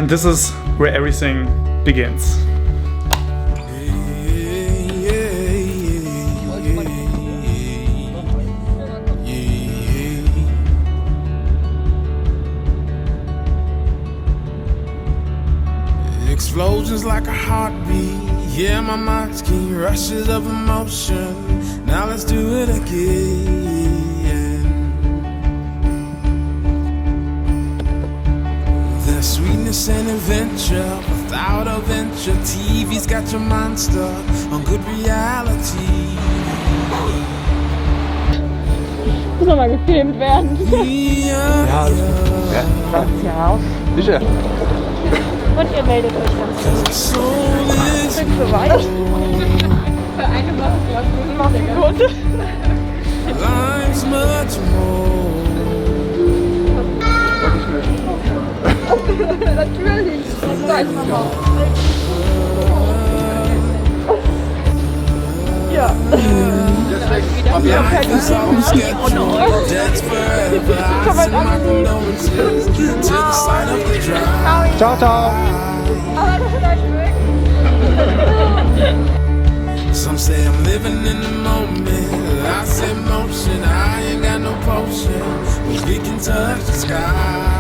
And this is where everything begins. Explosions like a heartbeat. Yeah, my mind's keen rushes of emotion. Now let's do it again. There's sweetness and adventure without a venture. TV's got your mind stuck on good reality. Muss noch mal gefilmt werden. Ja, Ja, aus. Sicher. Und ihr meldet euch dann. so is Stück für weit. Für eine Massenkunde. life's much more. Natürlich. Das sag ich mal. Ja. Life is all scheduled. That's forever. I send my condolences to the side of the drive. Ciao, ciao. Aber das ist euch möglich. Some say I'm living in the moment. I say motion. I ain't got no potion, but we can touch the sky.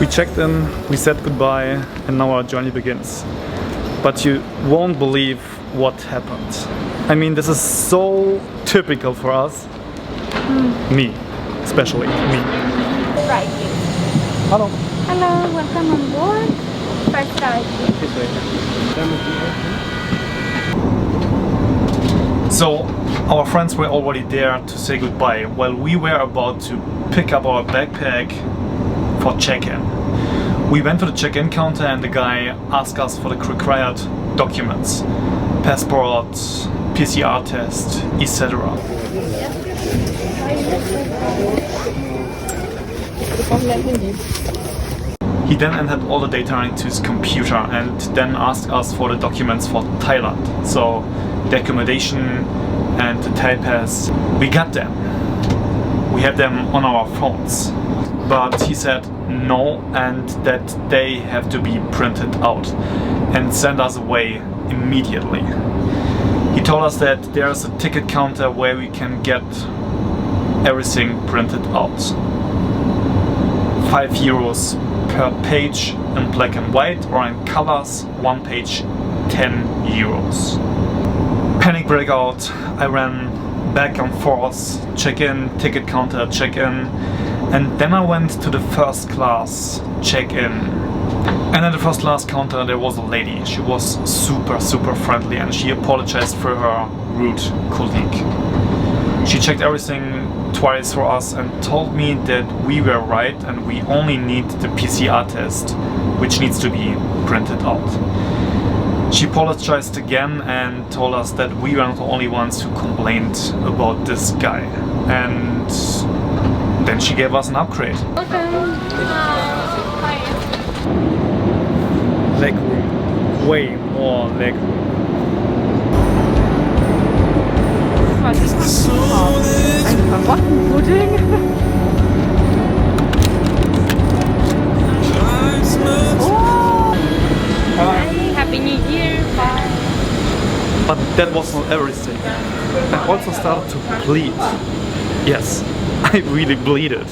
We checked in, we said goodbye, and now our journey begins. But you won't believe what happened. I mean, this is so typical for us. Me, especially me. Right. Hello. Hello, welcome on board. First ride. So, our friends were already there to say goodbye while we were about to pick up our backpack for check-in. We went to the check-in counter and the guy asked us for the required documents. Passport, PCR test, etc. He then entered all the data into his computer and then asked us for the documents for Thailand. So the accommodation and the Thai pass, we got them. We had them on our phones. But he said no and that they have to be printed out and send us away immediately. He told us that there's a ticket counter where we can get everything printed out. €5 per page in black and white, or in colors, one page €10. Panic breakout, I ran back and forth, check-in, ticket counter, check-in, and then I went to the first class check-in. And at the first class counter there was a lady. She was super friendly and she apologized for her rude colleague. She checked everything twice for us and told me that we were right and we only need the PCR test, which needs to be printed out. She apologized again and told us that we weren't the only ones who complained about this guy. And then she gave us an upgrade. Leg room. Way more leg room. Ein Karottenpudding. Happy New Year. Bye. But that was not everything. I also started to bleed. Yes, I really bleeded.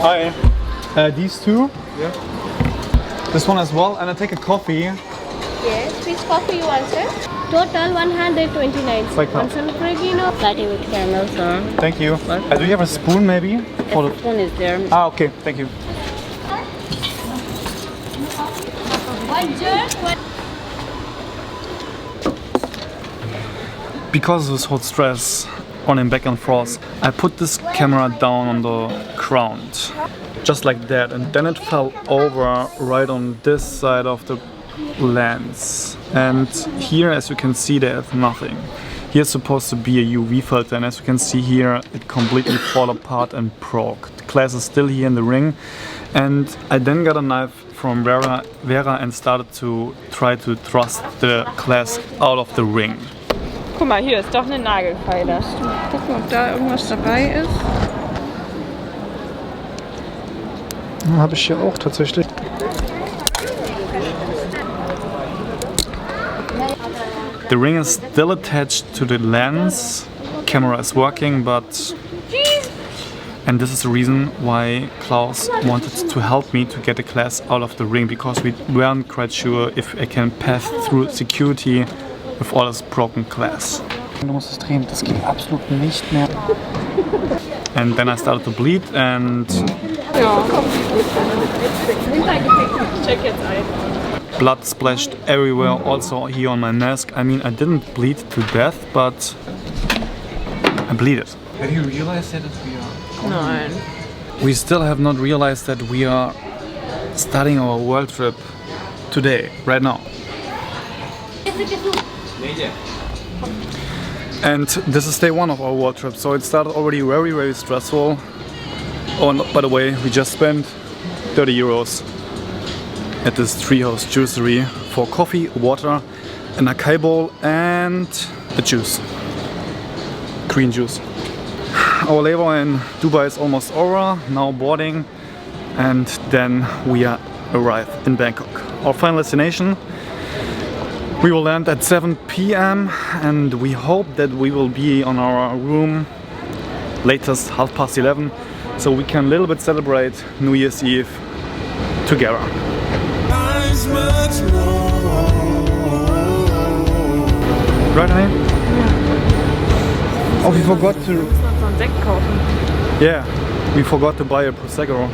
Hi. These two? Yeah. This one as well, and I take a coffee. Yes, which coffee you want, sir? Total 129. Like One San Pellegrino. Starting with caramel, sir. Thank you. Do you have a spoon maybe? For The spoon is there. Ah, okay, thank you. One jerk, one. Because of this hot stress running back and forth, I put this camera down on the ground. Just like that, and then it fell over right on this side of the lens. And here, as you can see, there's nothing. Here's supposed to be a UV filter, and as you can see here, it completely fell apart and broke. The glass is still here in the ring, and I then got a knife from Vera and started to try to thrust the class out of the ring. Guck mal, hier ist doch eine Nagelfeile. Gucken, ob da irgendwas dabei ist. Habe ich hier auch tatsächlich. The ring is still attached to the lens. Camera is working, but and this is the reason why Klaus wanted to help me to get the class out of the ring, because we weren't quite sure if I can pass through security with all this broken glass. Du musst es drehen, das geht absolut nicht mehr. And then I started to bleed and Ja, komm. Check jetzt ein. blood splashed everywhere, also here on my mask. I mean, I didn't bleed to death, but I bleeded. Have you realized that we are... Nein. We still have not realized that we are starting our world trip today, right now. And this is day one of our world trip, so it started already very, very stressful. Oh, and by the way, we just spent 30 euros at this treehouse juicery for coffee, water, an acai bowl and a juice. Green juice. Our labor in Dubai is almost over, now boarding, and then we arrive in Bangkok. Our final destination, we will land at 7 p.m. and we hope that we will be on our room latest 11:30, so we can a little bit celebrate New Year's Eve together. Right, honey? Oh, we forgot to... So einen Sekt kaufen. Yeah, we forgot to buy a Prosecco.